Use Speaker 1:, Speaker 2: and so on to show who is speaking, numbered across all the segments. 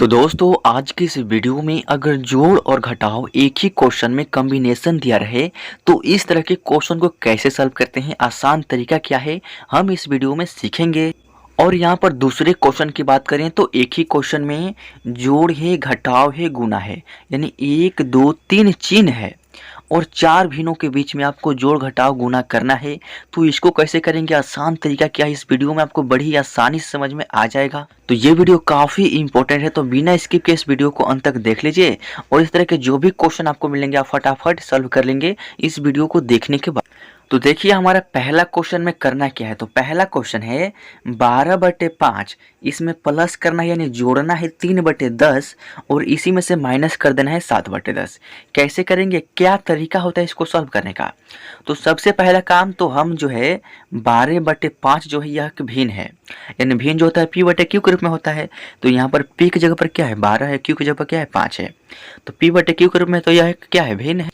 Speaker 1: तो दोस्तों आज की इस वीडियो में अगर जोड़ और घटाव एक ही क्वेश्चन में कॉम्बिनेशन दिया रहे तो इस तरह के क्वेश्चन को कैसे सॉल्व करते हैं, आसान तरीका क्या है, हम इस वीडियो में सीखेंगे। और यहाँ पर दूसरे क्वेश्चन की बात करें तो एक ही क्वेश्चन में जोड़ है, घटाव है, गुणा है, यानी 1 2 3 चिन्ह है और 4 भिन्नों के बीच में आपको जोड़ घटाव गुणा करना है। तो इसको कैसे करेंगे, आसान तरीका क्या है, इस वीडियो में आपको बड़ी आसानी से समझ में आ जाएगा। तो ये वीडियो काफ़ी इंपॉर्टेंट है, तो बिना स्किप के इस वीडियो को अंत तक देख लीजिए और इस तरह के जो भी क्वेश्चन आपको मिलेंगे आप फटाफट सॉल्व कर लेंगे इस वीडियो को देखने के बाद। तो देखिए हमारा पहला क्वेश्चन में करना क्या है। तो पहला क्वेश्चन है 12/5, इसमें प्लस करना है यानी जोड़ना है 3/10 और इसी में से माइनस कर देना है 7/10। कैसे करेंगे, क्या तरीका होता है इसको सॉल्व करने का। तो सबसे पहला काम तो हम जो है 12/5 जो है यह भिन्न है, यानी भिन्न जो होता है p/q के रूप में होता है। तो यहाँ पर p की जगह पर क्या है 12 है, q की जगह पर क्या है 5 है, तो p/q के रूप में तो यह क्या है भिन्न है।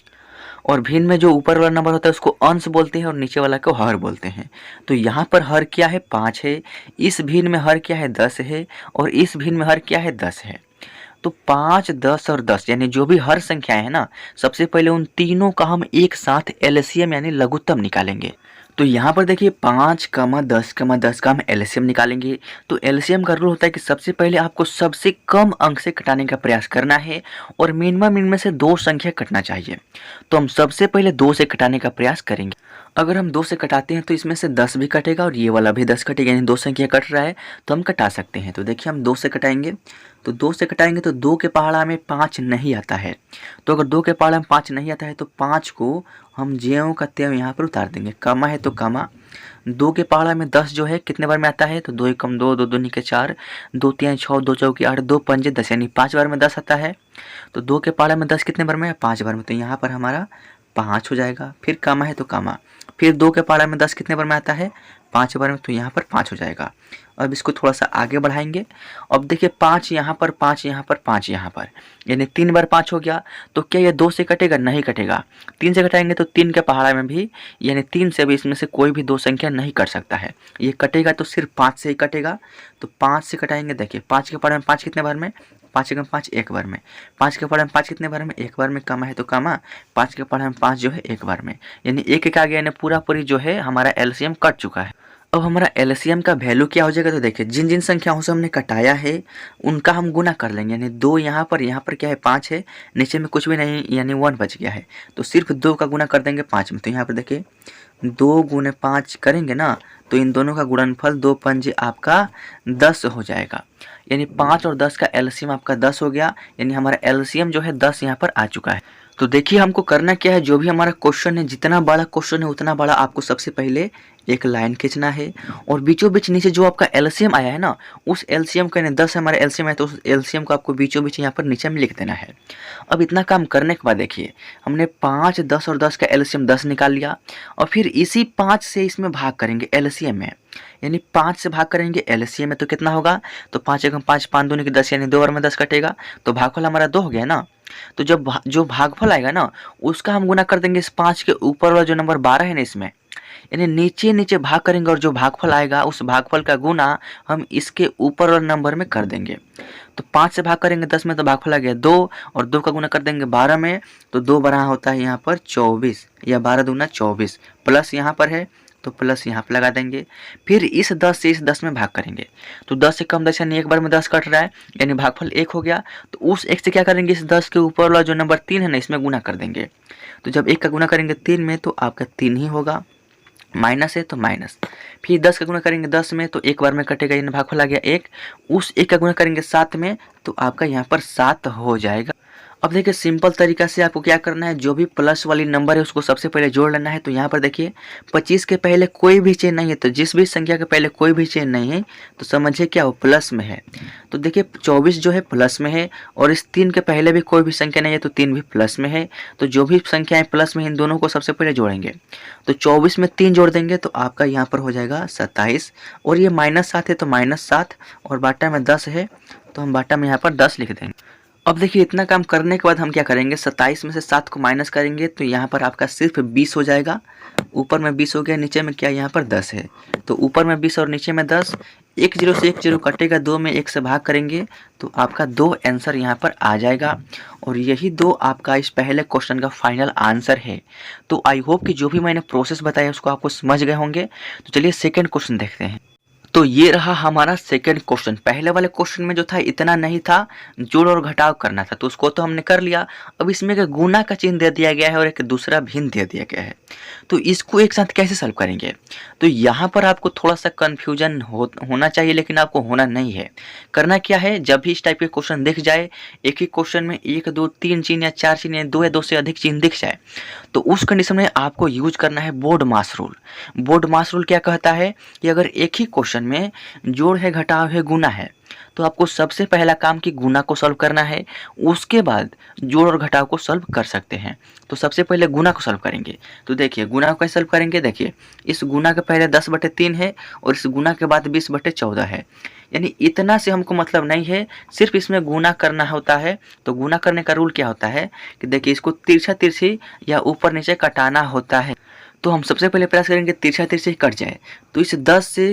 Speaker 1: और भिन्न में जो ऊपर वाला नंबर होता है उसको अंश बोलते हैं और नीचे वाला को हर बोलते हैं। तो यहाँ पर हर क्या है 5 है, इस भिन्न में हर क्या है 10 है और इस भिन्न में हर क्या है 10 है। तो 5 10 और 10 यानी जो भी हर संख्याएं है ना, सबसे पहले उन तीनों का हम एक साथ एलसीएम यानी लघुत्तम निकालेंगे। तो यहाँ पर देखिए 5 10 10 का हम एलसीएम निकालेंगे। तो एलसीएम का रूल होता है कि सबसे पहले आपको सबसे कम अंक से घटाने का प्रयास करना है और मिनिमम इनमें से 2 संख्या कटना चाहिए। तो हम सबसे पहले 2 से घटाने का प्रयास करेंगे। अगर हम 2 से घटाते हैं तो इसमें से 10 भी कटेगा और ये वाला भी 10 कटेगा, यानी 2 संख्या कट रहा है तो हम घटा सकते हैं। तो देखिए हम 2 से घटाएंगे, तो 2 से घटाएंगे तो 2 के पहाड़ा में 5 नहीं आता है। तो अगर 2 के पहाड़ा में 5 नहीं आता है तो 5 को हम ज्यों का त्यों यहाँ पर उतार देंगे। कमा है तो कमा, 2 के पहाड़ा में 10 जो है कितने बार में आता है, तो 2 एकम 2, 2 दूनी के 4, 2 3 6, 2 चौके 8, 2 पंजे 10, यानी 5 बार में 10 आता है। तो 2 के पहाड़ा में 10 कितने बार में, 5 बार में, तो यहाँ पर हमारा 5 हो जाएगा। फिर कामा है तो कामा, फिर 2 के पहाड़ा में 10 कितने बार में आता है, 5 बार में, तो यहाँ पर 5 हो जाएगा। अब इसको थोड़ा सा आगे बढ़ाएंगे। अब देखिए 5 यहाँ पर, 5 यहाँ पर, 5 यहाँ पर, यानी 3 बार 5 हो गया। तो क्या ये 2 से कटेगा, नहीं कटेगा। 3 से घटाएंगे तो 3 के पहाड़ा में भी, यानी 3 से भी इसमें से कोई भी 2 संख्या नहीं कट सकता है। ये कटेगा तो सिर्फ 5 से ही कटेगा। तो 5 से घटाएंगे, देखिए 5 के पहाड़ा में 5 कितने बार में, 5 एकम 5 एक बार में, 5 के पहाड़ा में 5 कितने बार में, एक बार में। कामा है तो कामा, 5 के पहाड़ा में 5 जो है एक बार में, यानी एक एक आ गया, यानी पूरा पूरी जो है हमारा एलसीएम कट चुका है। अब हमारा एलसीएम का वैल्यू क्या हो जाएगा, तो देखिए जिन जिन संख्याओं से हमने कटाया है उनका हम गुना कर लेंगे। यानी 2 यहाँ पर क्या है 5 है, नीचे में कुछ भी नहीं यानी 1 बच गया है, तो सिर्फ 2 का गुना कर देंगे 5 में। तो यहाँ पर देखिए 2 गुने 5 करेंगे ना, तो इन दोनों का गुणनफल 2 पंजे आपका 10 हो जाएगा, यानी 5 और 10 का एलसीएम आपका 10 हो गया, यानी हमारा एलसीएम जो है 10 यहाँ पर आ चुका है। तो देखिए हमको करना क्या है, जो भी हमारा क्वेश्चन है, जितना बड़ा क्वेश्चन है उतना बड़ा आपको सबसे पहले एक लाइन खींचना है और बीचों बीच नीचे जो आपका एलसीएम आया है ना, उस एलसीएम का, 10 हमारा एलसीएम है तो उस एलसीएम को आपको बीचों बीच यहाँ पर नीचे में लिख देना है। अब इतना काम करने के बाद देखिए हमने 5 10 और 10 का एलसीएम 10 निकाल लिया और फिर इसी 5 से इसमें भाग करेंगे एलसीएम में, यानी 5 से भाग करेंगे एलसीएम में, तो कितना होगा, तो 5 एकम 5, 5 दूनी के 10, यानी 2 बार में 10 कटेगा, तो भागफल हमारा 2 हो गया ना। तो जब जो भागफल आएगा ना उसका हम गुना कर देंगे इस 5 के ऊपर वाला जो नंबर 12 है ना इसमें, यानी नीचे नीचे भाग करेंगे और जो भागफल आएगा उस भागफल का गुना हम इसके ऊपर वाले नंबर में कर देंगे। तो 5 से भाग करेंगे 10 में तो भागफल आ गया 2 और 2 का गुना कर देंगे 12 में, तो 2 12 होता है यहाँ पर 24, या 12 दूना 24, प्लस यहाँ पर है तो प्लस यहाँ पर लगा देंगे। फिर इस 10 से इस 10 में भाग करेंगे, तो 10 से कम 10 यानी एक बार में 10 कट रहा है, यानी भागफल 1 हो गया। तो उस 1 से क्या करेंगे, इस 10 के ऊपर वाला जो नंबर 3 है ना इसमें गुना कर देंगे। तो जब 1 का गुना करेंगे 3 में तो आपका 3 ही होगा, माइनस है तो माइनस। फिर 10 का गुना करेंगे 10 में तो एक बार में कटेगा, यानी भागफल आ गया 1। उस 1 का गुना करेंगे 7 में तो आपका यहाँ पर 7 हो जाएगा। अब देखिए सिंपल तरीका से आपको क्या करना है, जो भी प्लस वाली नंबर है उसको सबसे पहले जोड़ लेना है। तो यहाँ पर देखिए 25 के पहले कोई भी चेन नहीं है, तो जिस भी संख्या के पहले कोई भी चेन नहीं है तो समझिए क्या वो प्लस में है। तो देखिए 24 जो है प्लस में है और इस 3 के पहले भी कोई भी संख्या नहीं है तो 3 भी प्लस में है। तो जो भी संख्याएं प्लस में इन दोनों को सबसे पहले जोड़ेंगे, तो 24 में 3 जोड़ देंगे तो आपका यहाँ पर हो जाएगा 27, और ये -7 है तो -7 और बाटा में 10 है तो हम बाटा में यहाँ पर 10 लिख देंगे। अब देखिए इतना काम करने के बाद हम क्या करेंगे, 27 में से 7 को माइनस करेंगे तो यहाँ पर आपका सिर्फ 20 हो जाएगा। ऊपर में 20 हो गया, नीचे में क्या यहाँ पर 10 है, तो ऊपर में 20 और नीचे में 10। 1 0 से 1 0 कटेगा, 2 में 1 से भाग करेंगे तो आपका 2 आंसर यहाँ पर आ जाएगा। और यही 2 आपका इस पहले क्वेश्चन का फाइनल आंसर है। तो आई होप कि जो भी मैंने प्रोसेस बताया उसको आपको समझ गए होंगे। तो चलिए सेकेंड क्वेश्चन देखते हैं। तो ये रहा हमारा सेकंड क्वेश्चन। पहले वाले क्वेश्चन में जो था इतना नहीं था, जोड़ और घटाव करना था, तो उसको तो हमने कर लिया। अब इसमें एक गुना का चिन्ह दे दिया गया है और एक दूसरा भिन्न दे दिया गया है, तो इसको एक साथ कैसे सॉल्व करेंगे। तो यहाँ पर आपको थोड़ा सा कन्फ्यूजन होना चाहिए, लेकिन आपको होना नहीं है। करना क्या है, जब भी इस टाइप के क्वेश्चन दिख जाए, एक ही क्वेश्चन में 1 2 3 चिन्ह या 4 चिन्ह या 2 या 2 से अधिक चिन्ह दिख जाए, तो उस कंडीशन में आपको यूज करना है बोर्ड मास रूल। बोर्ड मास रूल क्या कहता है कि अगर एक ही क्वेश्चन में जोड़ है, घटाव है, गुना है, तो आपको सबसे पहला काम कि गुना को सॉल्व करना है, उसके बाद जोड़ और घटाव को सॉल्व कर सकते हैं। तो सबसे पहले गुना को सॉल्व करेंगे। तो देखिए गुना को कैसे सॉल्व करेंगे, देखिए इस गुना के पहले 10/3 है और इस गुना के बाद 20/14 है, यानी इतना से हमको मतलब नहीं है, सिर्फ इसमें गुना करना होता है। तो गुना करने का रूल क्या होता है कि देखिए इसको तिरछा तिरछी या ऊपर नीचे कटाना होता है। तो हम सबसे पहले प्रयास करेंगे तिरछा तिरछी कट जाए, तो इस 10 से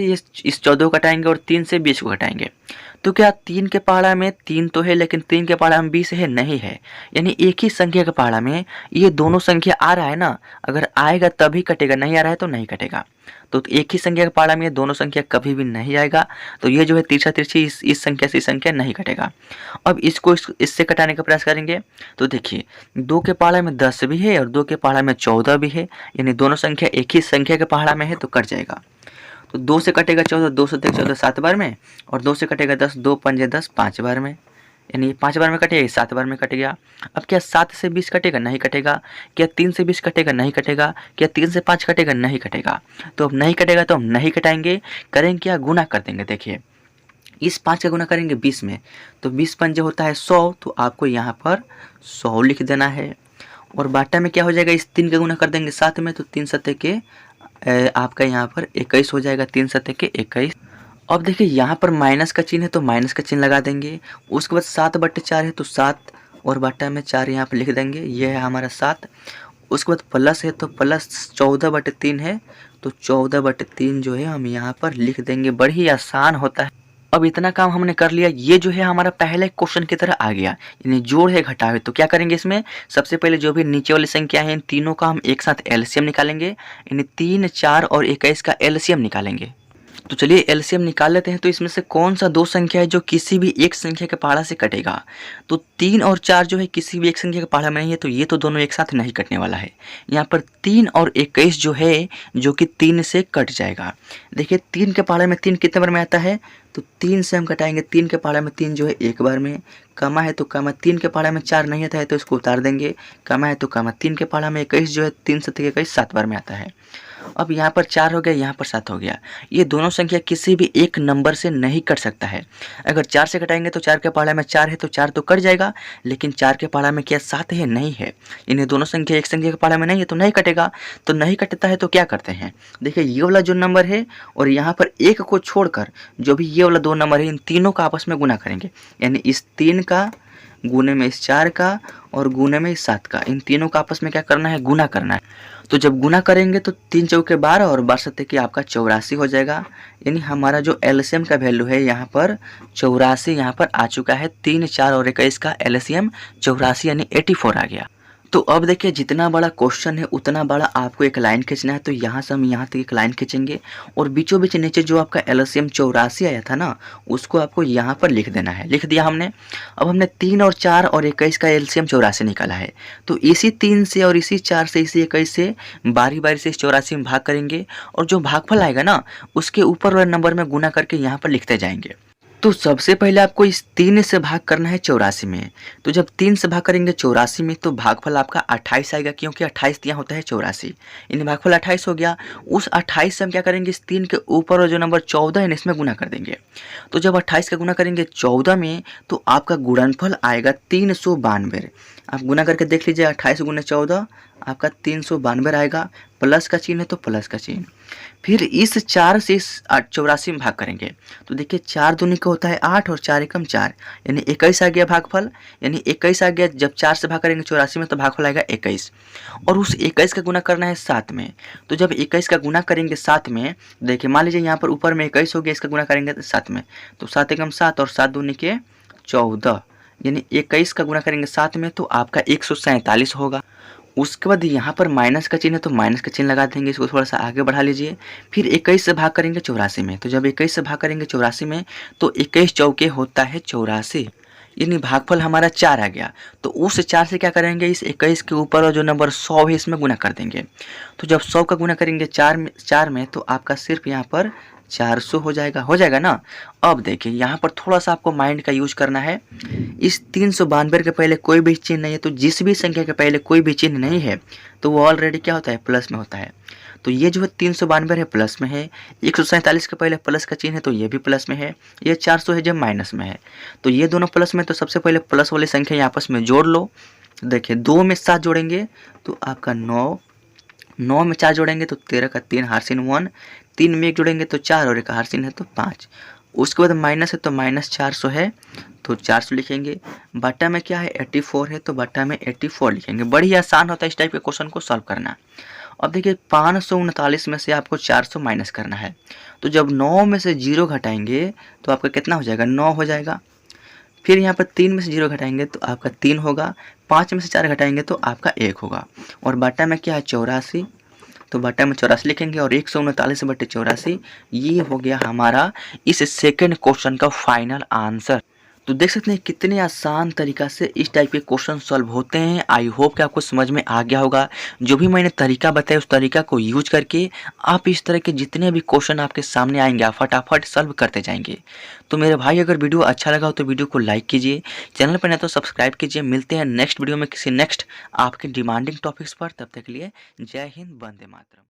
Speaker 1: इस 14 को घटाएंगे और 3 से 20 को घटाएंगे। तो क्या 3 के पहाड़ा में 3 तो है, लेकिन 3 के पहाड़ा में 20 है, नहीं है। यानी एक ही संख्या के पहाड़ा में ये दोनों संख्या आ रहा है ना, अगर आएगा तभी कटेगा, नहीं आ रहा है तो नहीं कटेगा। तो एक ही संख्या के पहाड़ा में ये दोनों संख्या कभी भी नहीं आएगा, तो ये जो है तिरछा तिरछी इस संख्या से इस संख्या नहीं कटेगा। अब इसको इससे कटाने का प्रयास करेंगे। तो देखिए 2 के पहाड़ा में 10 भी है और 2 के पहाड़ा में 14 भी है, यानी दोनों संख्या एक ही संख्या के पहाड़ा में है, तो कट जाएगा। तो 2 से कटेगा 14, 2 से 14 7 बार में, और 2 से कटेगा 10, 2 पंजे 10 5 बार में, यानी 5 बार में कटेगा, 7 बार में कट गया। अब क्या 7 से 20 कटेगा, नहीं कटेगा। क्या 3 से 20 कटेगा, नहीं कटेगा। क्या 3 से 5 कटेगा, नहीं कटेगा। तो अब नहीं कटेगा तो हम नहीं कटाएंगे, करेंगे क्या, गुना कर देंगे। देखिए इस 5 का गुना करेंगे 20 में, तो 20 पंजे होता है 100, तो आपको यहाँ पर 100 लिख देना है। और बाटा में क्या हो जाएगा, इस 3 का गुना कर देंगे 7 में, तो 3 सत्ते के आपका यहाँ पर 21 हो जाएगा, 3 सत्ते के 21। अब देखिए यहाँ पर माइनस का चिन्ह है तो माइनस का चिन्ह लगा देंगे। उसके बाद 7/4 है तो 7 और बाटा में 4 यहाँ पर लिख देंगे, ये है हमारा 7। उसके बाद प्लस है तो प्लस 14/3 है, तो 14/3 जो है हम यहाँ पर लिख देंगे। बड़ी आसान होता है। अब इतना काम हमने कर लिया, ये जो है हमारा पहले क्वेश्चन की तरह आ गया, यानी जोड़ है घटाव है। तो क्या करेंगे इसमें, सबसे पहले जो भी नीचे वाली संख्या है इन तीनों का हम एक साथ एलसीएम निकालेंगे, यानी 3 4 और 21 का एलसीएम निकालेंगे। तो चलिए एलसीएम निकाल लेते हैं। तो इसमें से कौन सा 2 संख्या है जो किसी भी एक संख्या के पहाड़ा से कटेगा। तो 3 और 4 जो है किसी भी एक संख्या के पहाड़ा में नहीं है, तो ये तो दोनों एक साथ नहीं कटने वाला है। यहाँ पर 3 और 21 जो है जो कि 3 से कट जाएगा। देखिए 3 के पहाड़े में 3 कितने बार में आता है, तो 3 से हम कटाएंगे। 3 के पहाड़े में 3 जो है एक बार में, कमा है तो कमा। 3 के पहाड़ा में 4 नहीं आता है तो इसको उतार देंगे, कमा है तो कमा। 3 के पहाड़ा में 21 जो है 3 से 21 7 बार में आता है। अब यहाँ पर 4 हो गया, यहाँ पर 7 हो गया। ये दोनों संख्या किसी भी एक नंबर से नहीं कट सकता है। अगर 4 से कटाएंगे तो 4 के पहाड़ा में 4 है तो 4 तो कट जाएगा, लेकिन 4 के पहाड़ा में क्या 7 है, नहीं है। इन्हें दोनों संख्या एक संख्या के पहाड़ा में नहीं है तो नहीं कटेगा। तो नहीं कटता है तो क्या करते हैं, देखिए ये वाला जो नंबर है और यहाँ पर एक को छोड़कर जो भी ये वाला 2 नंबर है, इन तीनों का आपस में गुना करेंगे। यानी इस 3 का गुने में इस 4 का और गुने में इस 7 का, इन तीनों का आपस में क्या करना है, गुना करना है। तो जब गुना करेंगे तो 3 चौके 12 और 12 सत्ते की आपका 84 हो जाएगा। यानी हमारा जो एलसीएम का वैल्यू है यहाँ पर 84 यहाँ पर आ चुका है। 3 4 और 21 का एलसीएम 84 यानी 84 आ गया। तो अब देखिए जितना बड़ा क्वेश्चन है उतना बड़ा आपको एक लाइन खींचना है। तो यहाँ से हम यहाँ तक एक लाइन खींचेंगे और बीचों बीच नीचे जो आपका एलसीएम 84 आया था ना, उसको आपको यहाँ पर लिख देना है। लिख दिया हमने। अब हमने 3 और 4 और 21 का एलसीएम 84 निकाला है, तो इसी 3 से और इसी 4 से इसी 21 से बारी बारी से इस 84 में भाग करेंगे और जो भागफल आएगा ना उसके ऊपर वाले नंबर में गुना करके यहाँ पर लिखते जाएंगे। तो सबसे पहले आपको इस 3 से भाग करना है 84 में। तो जब 3 से भाग करेंगे 84 में तो भागफल आपका 28 आएगा, क्योंकि 28 दिया होता है 84, यानी भागफल 28 हो गया। उस 28 से हम क्या करेंगे, इस 3 के ऊपर और जो नंबर 14 है इसमें गुना कर देंगे। तो जब 28 का गुना करेंगे 14 में तो आपका गुणनफल आएगा 392। आप गुना करके देख लीजिए, 28 गुना 14 आपका 392 आएगा। प्लस का चिन्ह है तो प्लस का चिन्ह, फिर इस 4 से इस 84 में भाग करेंगे तो देखिए 4 दूनी का होता है 8 और 4 एकम 4 यानी 21 आ गया भागफल। यानी 21 आ गया, जब 4 से भाग करेंगे 84 में तो भागफल आएगा 21 और उस 21 का गुना करना है 7 में। तो जब 21 का गुना करेंगे 7 में, देखिए मान लीजिए यहाँ पर ऊपर में 21 हो गया, इसका गुना करेंगे 7 में तो 7 एकम 7 और 7 दूनी के 14 यानी 21 का गुना करेंगे 7 में तो आपका 147 होगा। उसके बाद यहाँ पर माइनस का चिन्ह है तो माइनस का चिन्ह लगा देंगे, इसको थोड़ा सा आगे बढ़ा लीजिए। फिर 21 से भाग करेंगे 84 में, तो जब 21 से भाग करेंगे 84 में तो 21 चौके होता है 84 यानी भागफल हमारा 4 आ गया। तो उस 4 से क्या करेंगे, इस 21 के ऊपर और जो नंबर 100 है इसमें गुना कर देंगे। तो जब 100 का गुना करेंगे 4 में तो आपका सिर्फ यहाँ पर 400 हो जाएगा ना। अब देखिए यहाँ पर थोड़ा सा आपको माइंड का यूज करना है। इस 392 के पहले कोई भी चिन्ह नहीं है, तो जिस भी संख्या के पहले कोई भी चिन्ह नहीं है तो वो ऑलरेडी क्या होता है, प्लस में होता है। तो ये जो है 392 है प्लस में है, 147 के पहले प्लस का चिन्ह है तो ये भी प्लस में है, ये 400 है जब माइनस में है। तो ये दोनों प्लस में, तो सबसे पहले प्लस वाली संख्या ये आपस में जोड़ लो। देखिए 2 में 7 जोड़ेंगे तो आपका 9, 9 में 4 जोड़ेंगे तो 13 का 3 हारसिन 1, 3 में 1 जोड़ेंगे तो 4 और 1 हारसिन है तो 5। उसके बाद माइनस है तो माइनस 400 है तो 400 लिखेंगे। बट्टा में क्या है 84 है तो बट्टा में 84 लिखेंगे। बड़ी आसान होता है इस टाइप के क्वेश्चन को सॉल्व करना। अब देखिए 539 में से आपको 400 माइनस करना है, तो जब 9 में से 0 घटाएंगे तो आपका कितना हो जाएगा, 9 हो जाएगा। फिर यहाँ पर 3 में से 0 घटाएंगे तो आपका 3 होगा, 5 में से 4 घटाएंगे तो आपका 1 होगा। और बट्टा में क्या है 84, तो बट्टा में 84 लिखेंगे और 139/84 ये हो गया हमारा इस सेकंड क्वेश्चन का फाइनल आंसर। तो देख सकते हैं कितने आसान तरीका से इस टाइप के क्वेश्चन सॉल्व होते हैं। आई होप कि आपको समझ में आ गया होगा। जो भी मैंने तरीका बताया उस तरीका को यूज करके आप इस तरह के जितने भी क्वेश्चन आपके सामने आएंगे आप फटाफट सॉल्व करते जाएंगे। तो मेरे भाई अगर वीडियो अच्छा लगा हो तो वीडियो को लाइक कीजिए, चैनल पर नहीं तो सब्सक्राइब कीजिए। मिलते हैं नेक्स्ट वीडियो में किसी नेक्स्ट आपके डिमांडिंग टॉपिक्स पर। तब तक के लिए जय हिंद, वंदे मातरम।